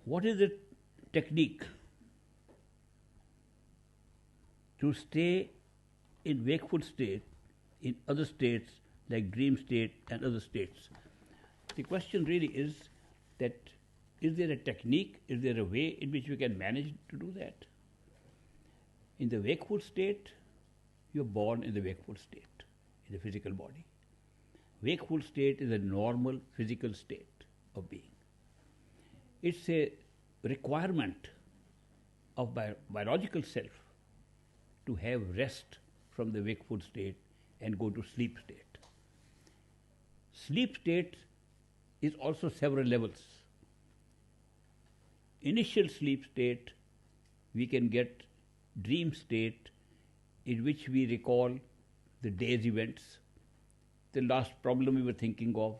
What is the technique to stay in wakeful state in other states like dream state and other states? The question really is that is there a technique, is there a way in which we can manage to do that? In the wakeful state, you're born in the wakeful state, in the physical body. Wakeful state is a normal physical state of being. It's a requirement of biological self to have rest from the wakeful state and go to sleep state. Sleep state is also several levels. Initial sleep state, we can get dream state in which we recall the day's events, the last problem we were thinking of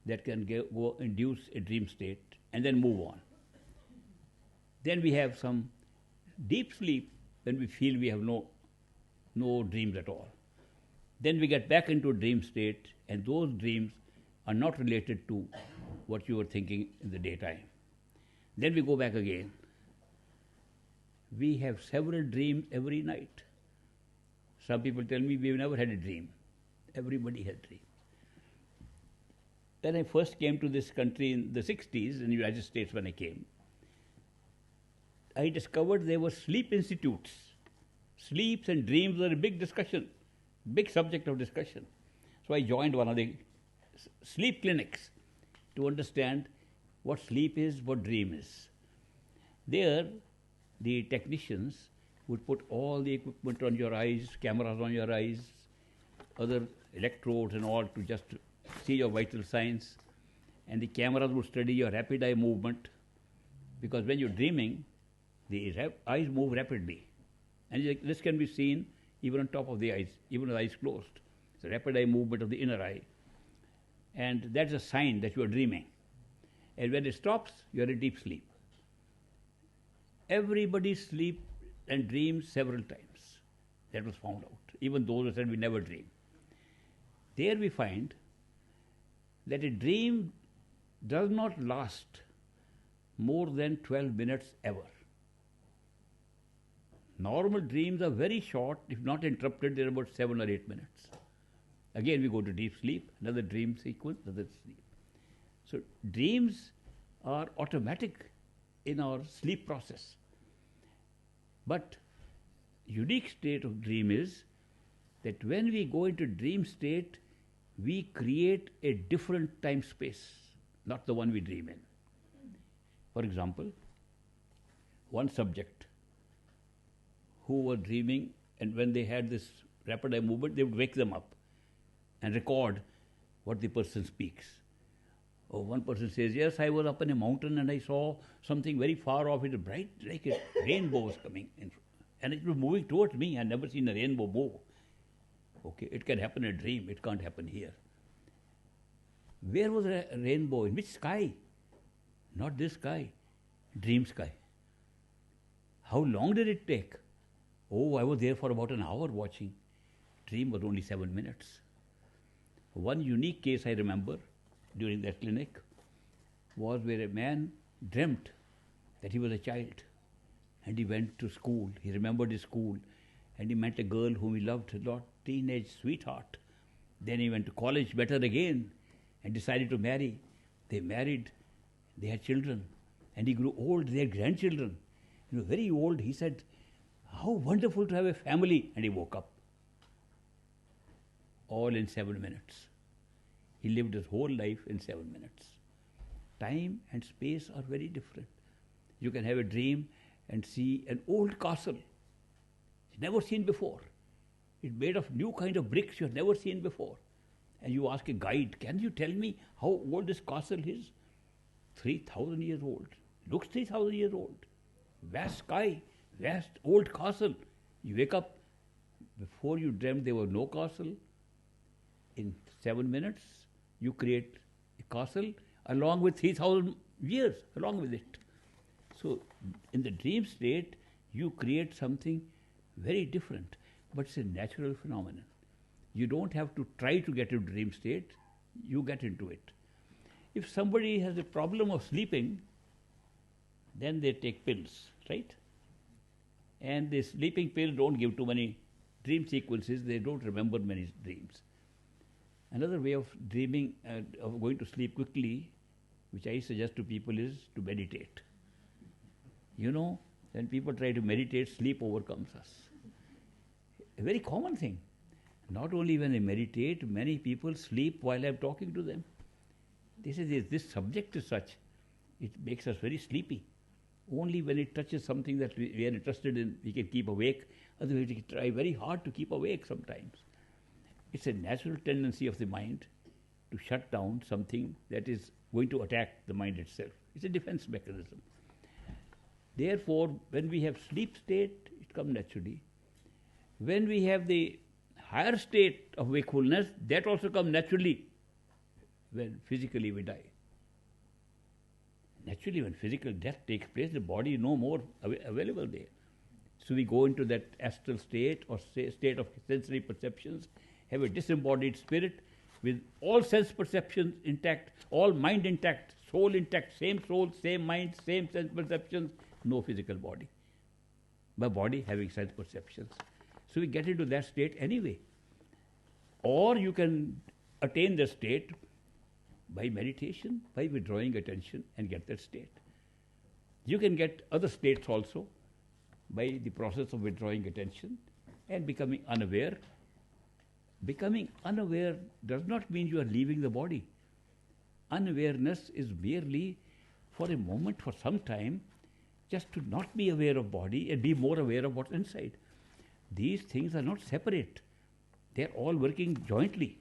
that can go induce a dream state and then move on. Then we have some deep sleep when we feel we have no dreams at all. Then we get back into a dream state, and those dreams are not related to what you were thinking in the daytime. Then we go back again. We have several dreams every night. Some people tell me we've never had a dream. Everybody has dreams. When I first came to this country in the 60s, in the United States when I came, I discovered there were sleep institutes. Sleeps and dreams were a big discussion, big subject of discussion. So I joined one of the sleep clinics to understand what sleep is, what dream is. There, the technicians would put all the equipment on your eyes, cameras on your eyes, other electrodes and all to just see your vital signs. And the cameras would study your rapid eye movement, because when you're dreaming, the eyes move rapidly. And this can be seen even on top of the eyes, even with eyes closed. It's a rapid eye movement of the inner eye. And that's a sign that you are dreaming. And when it stops, you are in deep sleep. Everybody sleeps and dreams several times. That was found out. Even those who said we never dream. There we find that a dream does not last more than 12 minutes ever. Normal dreams are very short. If not interrupted, they're about 7 or 8 minutes. Again, we go to deep sleep, another dream sequence, another sleep. So dreams are automatic in our sleep process. But unique state of dream is that when we go into dream state, we create a different time space, not the one we dream in. For example, one subject who were dreaming, and when they had this rapid eye movement, they would wake them up and record what the person speaks. Or one person says, yes, I was up in a mountain and I saw something very far off. It was bright, like a rainbow was coming in. And it was moving towards me. I'd never seen a rainbow move. Okay, it can happen in a dream. It can't happen here. Where was a rainbow? In which sky? Not this sky. Dream sky. How long did it take? Oh, I was there for about an hour watching. Dream was only 7 minutes. One unique case I remember during that clinic was where a man dreamt that he was a child and he went to school. He remembered his school and he met a girl whom he loved a lot, teenage sweetheart. Then he went to college, met her again and decided to marry. They married, they had children, and he grew old, they had grandchildren. He was very old. He said, how wonderful to have a family. And he woke up. All in 7 minutes. He lived his whole life in 7 minutes. Time and space are very different. You can have a dream and see an old castle you've never seen before. It's made of new kind of bricks you have never seen before. And you ask a guide, can you tell me how old this castle is? 3,000 years old. Looks 3,000 years old. Vast sky, vast old castle. You wake up, before you dreamt there was no castle. In 7 minutes, you create a castle along with 3,000 years, along with it. So, in the dream state, you create something very different, but it's a natural phenomenon. You don't have to try to get into dream state, you get into it. If somebody has a problem of sleeping, then they take pills, right? And the sleeping pill don't give too many dream sequences, they don't remember many dreams. Another way of dreaming, of going to sleep quickly, which I suggest to people, is to meditate. You know, when people try to meditate, sleep overcomes us. A very common thing. Not only when they meditate, many people sleep while I'm talking to them. They say this subject is such, it makes us very sleepy. Only when it touches something that we are interested in, we can keep awake. Otherwise, we try very hard to keep awake sometimes. It's a natural tendency of the mind to shut down something that is going to attack the mind itself. It's a defense mechanism. Therefore, when we have sleep state, it comes naturally. When we have the higher state of wakefulness, that also comes naturally when physically we die. Naturally, when physical death takes place, the body is no more available there. So we go into that astral state or state of sensory perceptions, have a disembodied spirit with all sense perceptions intact, all mind intact, soul intact, same soul, same mind, same sense perceptions, no physical body. But body having sense perceptions. So we get into that state anyway. Or you can attain the state by meditation, by withdrawing attention and get that state. You can get other states also by the process of withdrawing attention and becoming unaware. Becoming unaware does not mean you are leaving the body. Unawareness is merely for a moment, for some time, just to not be aware of body and be more aware of what's inside. These things are not separate. They are all working jointly.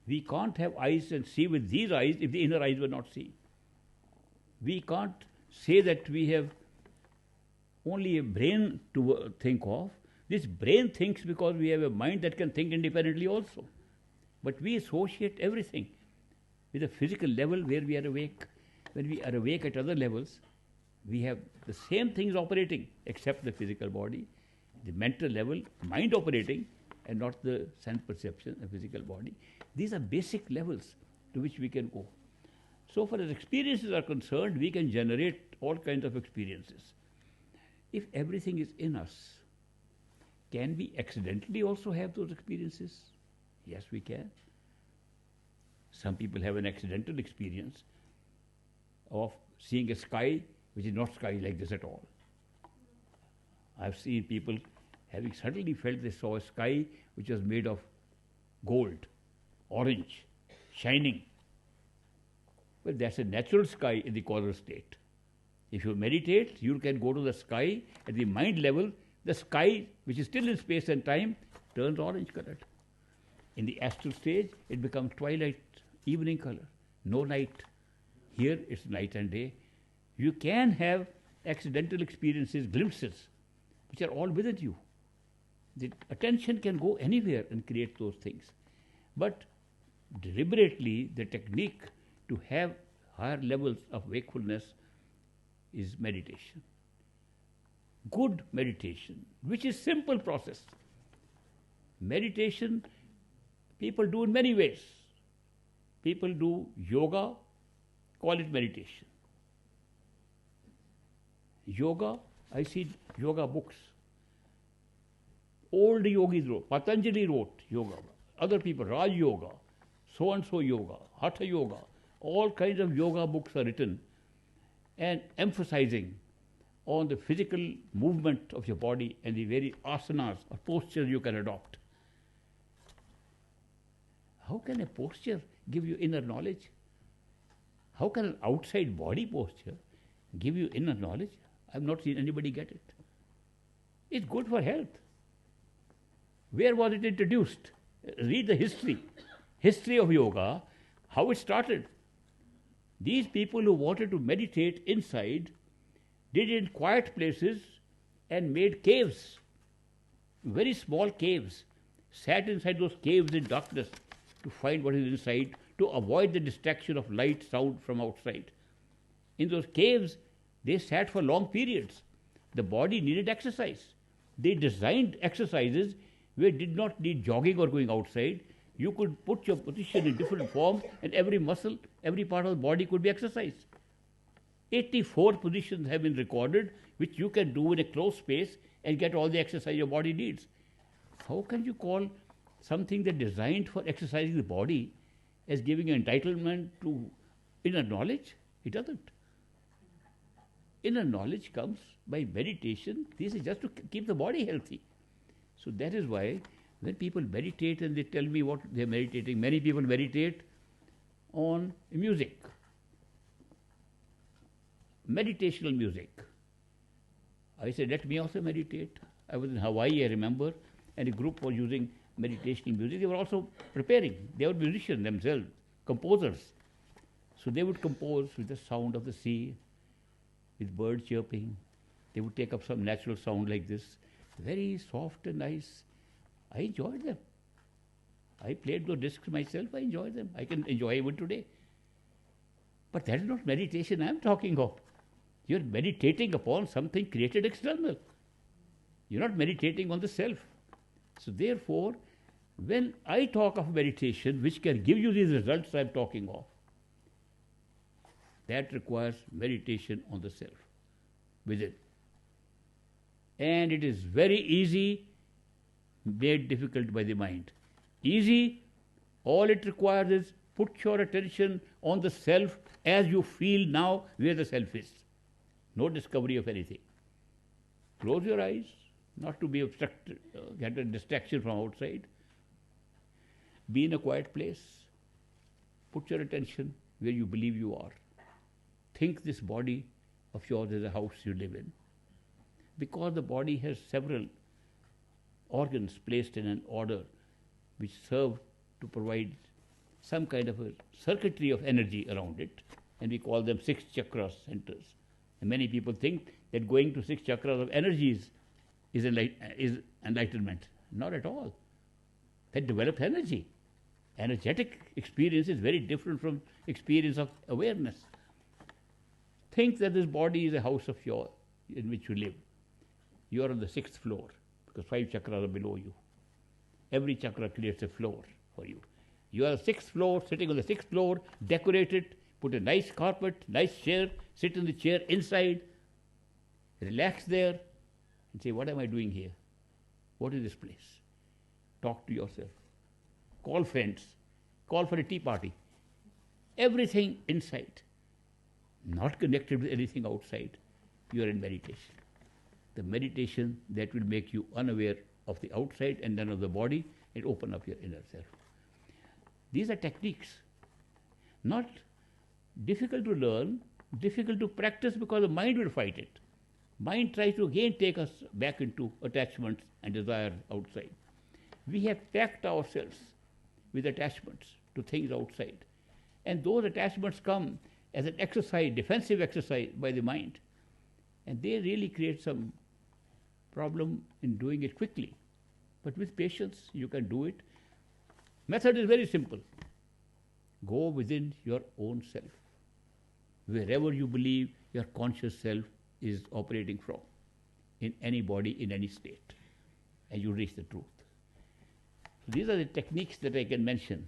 We can't have eyes and see with these eyes if the inner eyes were not seen. We can't say that we have only a brain to think of. This brain thinks because we have a mind that can think independently also. But we associate everything with a physical level where we are awake. When we are awake at other levels, we have the same things operating except the physical body, the mental level, mind operating, and not the sense perception, the physical body. These are basic levels to which we can go. So far as experiences are concerned, we can generate all kinds of experiences. If everything is in us, can we accidentally also have those experiences? Yes, we can. Some people have an accidental experience of seeing a sky which is not sky like this at all. I've seen people having suddenly felt they saw a sky which was made of gold, orange, shining. Well, that's a natural sky in the causal state. If you meditate, you can go to the sky at the mind level. The sky, which is still in space and time, turns orange colored. In the astral stage, it becomes twilight, evening color, no night. Here it's night and day. You can have accidental experiences, glimpses, which are all within you. The attention can go anywhere and create those things. But deliberately, the technique to have higher levels of wakefulness is meditation. Good meditation, which is simple process. Meditation, people do in many ways. People do yoga, call it meditation. Yoga, I see yoga books. Old yogis wrote, Patanjali wrote yoga. Other people, Raj Yoga, so-and-so yoga, Hatha Yoga. All kinds of yoga books are written and emphasizing on the physical movement of your body and the very asanas or postures you can adopt. How can a posture give you inner knowledge? How can an outside body posture give you inner knowledge? I've not seen anybody get it. It's good for health. Where was it introduced? Read the history of yoga, how it started. These people who wanted to meditate inside did it in quiet places and made caves, very small caves, sat inside those caves in darkness to find what is inside, to avoid the distraction of light, sound from outside. In those caves, they sat for long periods. The body needed exercise. They designed exercises where it did not need jogging or going outside. You could put your position in different forms and every muscle, every part of the body could be exercised. 84 positions have been recorded which you can do in a closed space and get all the exercise your body needs. How can you call something that's designed for exercising the body as giving entitlement to inner knowledge? It doesn't. Inner knowledge comes by meditation. This is just to keep the body healthy. So that is why when people meditate and they tell me what they're meditating, many people meditate on music, meditational music. I said, let me also meditate. I was in Hawaii, I remember, and a group was using meditational music. They were also preparing. They were musicians themselves, composers. So they would compose with the sound of the sea, with birds chirping. They would take up some natural sound like this, very soft and nice. I enjoyed them. I played those discs myself. I enjoy them. I can enjoy even today. But that is not meditation I am talking of. You are meditating upon something created external. You are not meditating on the self. So therefore, when I talk of meditation, which can give you these results I am talking of, that requires meditation on the self, within. And it is very easy, made difficult by the mind. Easy, all it requires is put your attention on the self as you feel now where the self is. No discovery of anything. Close your eyes, not to be obstructed, get a distraction from outside. Be in a quiet place. Put your attention where you believe you are. Think this body of yours as a house you live in. Because the body has several organs placed in an order which serve to provide some kind of a circuitry of energy around it, and we call them 6 chakra centers. And many people think that going to 6 chakras of energies is enlightenment. Not at all. That develops energy. Energetic experience is very different from experience of awareness. Think that this body is a house of yours in which you live. You are on the 6th floor because 5 chakras are below you. Every chakra creates a floor for you. You are on the 6th floor, sitting on the 6th floor, decorate it, put a nice carpet, nice chair, sit in the chair inside, relax there, and say, what am I doing here? What is this place? Talk to yourself. Call friends. Call for a tea party. Everything inside, not connected with anything outside. You are in meditation. The meditation that will make you unaware of the outside and then of the body and open up your inner self. These are techniques, not difficult to learn, difficult to practice because the mind will fight it. Mind tries to again take us back into attachments and desire outside. We have packed ourselves with attachments to things outside. And those attachments come as an exercise, defensive exercise by the mind. And they really create some problem in doing it quickly. But with patience, you can do it. Method is very simple. Go within your own self, wherever you believe your conscious self is operating from, in any body, in any state, and you reach the truth. So these are the techniques that I can mention.